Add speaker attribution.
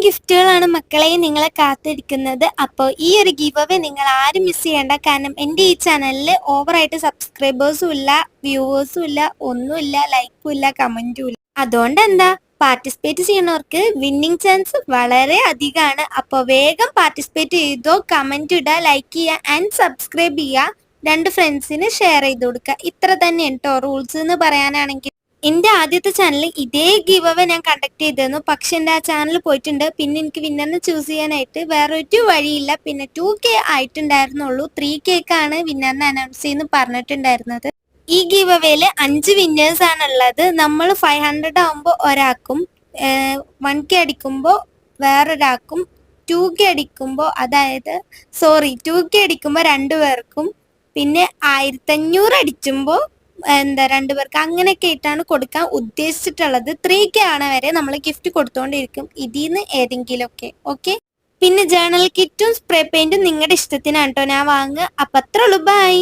Speaker 1: ഗിഫ്റ്റുകളാണ് മക്കളെ നിങ്ങളെ കാത്തിരിക്കുന്നത്. അപ്പോൾ ഈ ഒരു ഗിവ് അവേ നിങ്ങൾ ആരും മിസ് ചെയ്യേണ്ട. കാരണം എൻ്റെ ഈ ചാനലിൽ ഓവറായിട്ട് സബ്സ്ക്രൈബേഴ്സും ഇല്ല, വ്യൂവേഴ്സും ഇല്ല, ഒന്നുമില്ല, ലൈക്കും ഇല്ല, കമൻറ്റും ഇല്ല. അതുകൊണ്ട് എന്താ, പാർട്ടിസിപ്പേറ്റ് ചെയ്യുന്നവർക്ക് വിന്നിങ് ചാൻസ് വളരെ അധികമാണ്. അപ്പോൾ വേഗം പാർട്ടിസിപ്പേറ്റ് ചെയ്തോ, കമൻറ്റ് ഇടുക, ലൈക്ക് ചെയ്യുക ആൻഡ് സബ്സ്ക്രൈബ് ചെയ്യുക. 2 ഫ്രണ്ട്സിന് ഷെയർ ചെയ്ത് കൊടുക്കുക. ഇത്ര തന്നെ കേട്ടോ റൂൾസ് എന്ന് പറയാനാണെങ്കിൽ. എൻ്റെ ആദ്യത്തെ ചാനലിൽ ഇതേ ഗിവ് അവേ ഞാൻ കണ്ടക്ട് ചെയ്തിരുന്നു. പക്ഷെ എൻ്റെ ആ ചാനൽ പോയിട്ടുണ്ട്. പിന്നെ എനിക്ക് വിന്നറിനെ ചൂസ് ചെയ്യാനായിട്ട് വേറൊരു വഴിയില്ല. പിന്നെ 2K ആയിട്ടുണ്ടായിരുന്നുള്ളൂ. 3Kക്കാണ് വിന്നറിനെ അനൗൺസ് ചെയ്യുന്നു പറഞ്ഞിട്ടുണ്ടായിരുന്നത്. ഈ ഗിവ് അവേയിൽ 5 വിന്നേഴ്സ് ആണുള്ളത്. നമ്മൾ 500 ആകുമ്പോൾ ഒരാൾക്കും, 1K അടിക്കുമ്പോൾ വേറൊരാൾക്കും, 2K അടിക്കുമ്പോൾ 2K അടിക്കുമ്പോൾ 2 പേർക്കും, പിന്നെ 1500 അടിച്ചുമ്പോൾ 2 പേർക്ക്, അങ്ങനെയൊക്കെ ആയിട്ടാണ് കൊടുക്കാൻ ഉദ്ദേശിച്ചിട്ടുള്ളത്. 3K ആണ് വരെ നമ്മൾ ഗിഫ്റ്റ് കൊടുത്തുകൊണ്ടിരിക്കും ഇതിൽ നിന്ന് ഏതെങ്കിലുമൊക്കെ. ഓക്കെ, പിന്നെ ജേർണൽ കിറ്റും സ്പ്രേ പെയിന്റും നിങ്ങളുടെ ഇഷ്ടത്തിനാണ് കേട്ടോ ഞാൻ വാങ്ങുക. അപ്പം അത്രേ ഉള്ളൂ. ബൈ.